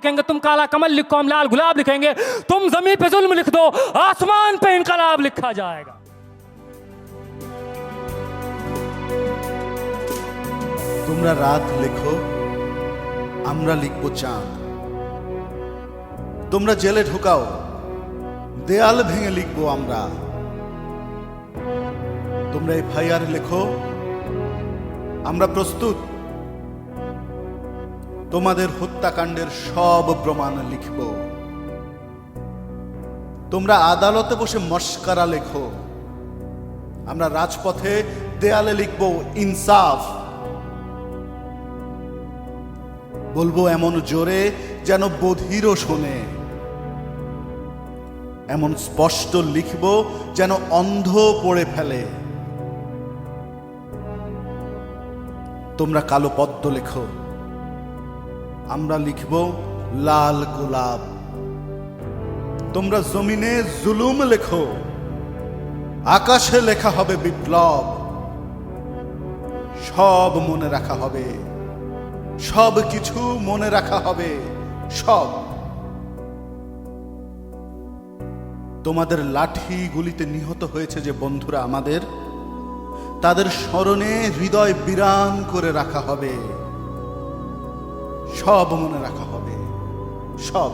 लिखेंगे, तुम काला कमल लिखो, हम लाल गुलाब लिखेंगे। तुम जमीन पे जुल्म लिख दो, आसमान पे इनकलाब लिखा जाएगा। তোমরা রাত লেখো, আমরা লিখব চাঁদ। তোমরা জেলে ঢোকাও, দেয়াল ভেঙে লিখবো আমরা। তোমরা এফআইআর লেখো, আমরা প্রস্তুত। তোমাদের হত্যাকাণ্ডের সব প্রমাণ লিখব। তোমরা আদালতে বসে মশকারা লেখো, আমরা রাজপথে দেয়ালে লিখব ইনসাফ। বলবো এমন জোরে যেন বধিরও শোনে, এমন স্পষ্ট লিখব যেন অন্ধ পড়ে ফেলে। তোমরা কালো পদ্ম লেখো, আমরা লিখব লাল গোলাপ। তোমরা জমিনে জুলুম লেখো, আকাশে লেখা হবে বিপ্লব। সব মনে রাখা হবে, সব কিছু মনে রাখা হবে, সব। তোমাদের লাঠি গুলিতে নিহত হয়েছে যে বন্ধুরা আমাদের, তাদের স্মরণে হৃদয় বিরান করে রাখা হবে। সব মনে রাখা হবে, সব।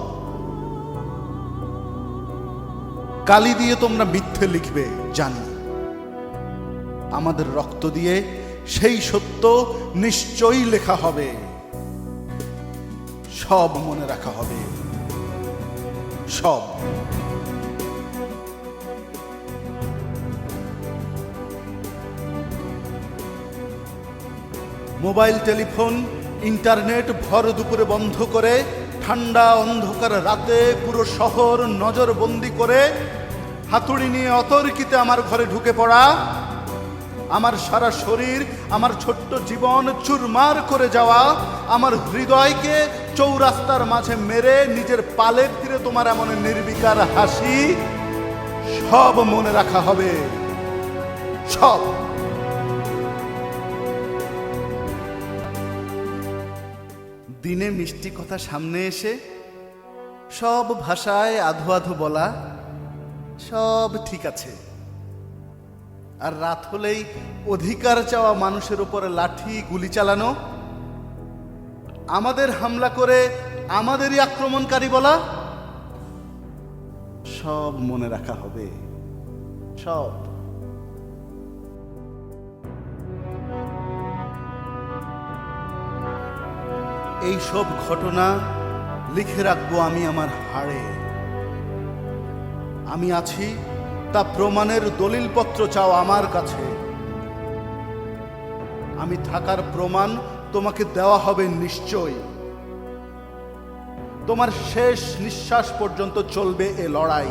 কালি দিয়ে তোমরা মিথ্যে লিখবে জানি, আমাদের রক্ত দিয়ে সেই সত্য নিশ্চয়ই লেখা হবে। সব মনে রাখা হবে, সব। মোবাইল টেলিফোন ইন্টারনেট ভর দুপুরে বন্ধ করে, ঠান্ডা অন্ধকার রাতে পুরো শহর নজরবন্দি করে, হাতুড়ি নিয়ে অতর্কিতে আমার ঘরে ঢুকে পড়া, আমার সারা শরীর, আমার ছোট্ট জীবন চুরমার করে যাওয়া, আমার হৃদয়কে চৌরাস্তার মাঝে মেরে নিজের পালে ফিরে তোমার এমন নির্বিকার হাসি, সব মনে রাখা হবে, সব। দিনে মিষ্টি কথা সামনে এসে সব ভাষায় আধো আধো বলা, সব ঠিক আছে। আর রাত হলেই অধিকার চাওয়া মানুষের উপরে লাঠি গুলি চালানো, আমাদের হামলা করে আমাদেরই আক্রমণকারী বলা, সব মনে রাখা হবে, সব। এই সব ঘটনা লিখে রাখবো আমি আমার হাড়ে। আমি আছি তা প্রমাণের দলিলপত্র চাও আমার কাছে। আমি থাকার প্রমাণ তোমাকে দেওয়া হবে নিশ্চয়। তোমার শেষ নিঃশ্বাস পর্যন্ত চলবে এ লড়াই,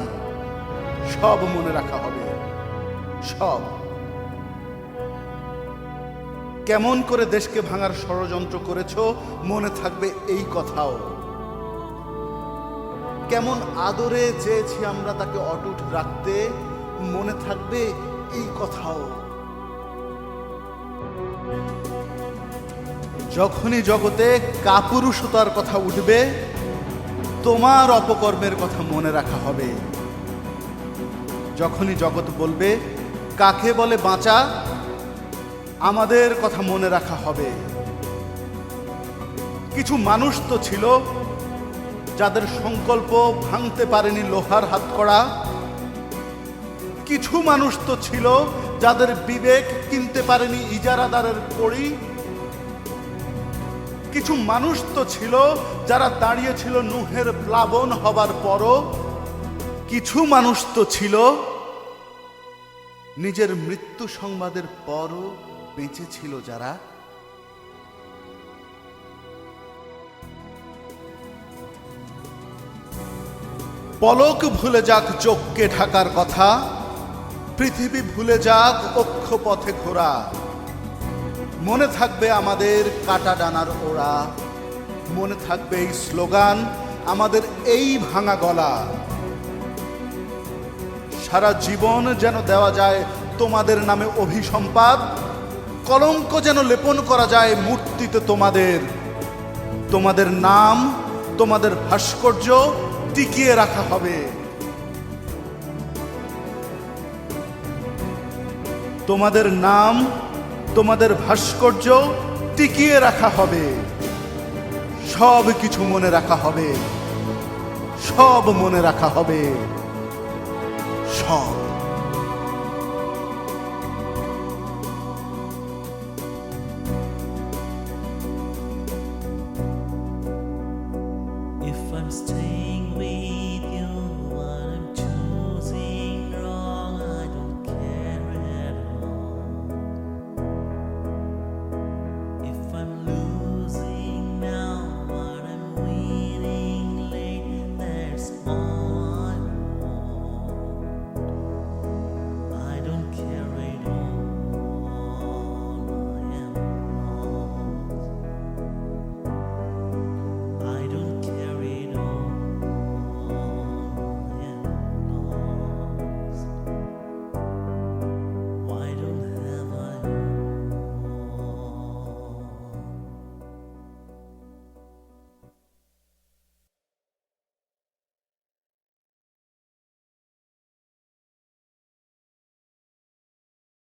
সব মনে রাখা হবে, সব। কেমন করে দেশকে ভাঙার ষড়যন্ত্র করেছো মনে থাকবে এই কথাও। কেমন আদরে চেয়েছি আমরা তাকে অটুট রাখতে, মনে থাকবে এই কথাও। যখনই জগতে কাপুরুষতার কথা উঠবে, তোমার অপকর্মের কথা মনে রাখা হবে। যখনই জগৎ বলবে কাকে বলে বাঁচা, আমাদের কথা মনে রাখা হবে। কিছু মানুষ তো ছিল যাদের সংকল্প ভাঙতে পারেনি লোহার হাতকড়া। কিছু মানুষ তো ছিল যাদের বিবেক কিনতে পারেনি ইজারাদারের কড়ি। কিছু মানুষ তো ছিল যারা দাঁড়িয়েছিল নূহের প্লাবন হবার পরও। কিছু মানুষ তো ছিল নিজের মৃত্যু সংবাদের পরও বেঁচে ছিল যারা। পলক ভুলে যাক চোখকে ঢাকার কথা, পৃথিবী ভুলে যাক অক্ষপথে ঘোরা। মনে থাকবে আমাদের কাটা ডানার ওড়া, মনে থাকবে এই স্লোগান, আমাদের এই ভাঙা গলা। সারা জীবন যেন দেওয়া যায় তোমাদের নামে অভিসম্পাদ, কলঙ্ক যেন লেপন করা যায় মূর্তিতে তোমাদের। তোমাদের নাম তোমাদের ভাস্কর্য টিকিয়ে রাখা হবে। তোমাদের নাম, তোমাদের ভাস্কর্য টিকিয়ে রাখা হবে। সব কিছু মনে রাখা হবে, সব মনে রাখা হবে, সব। If I'm staying with you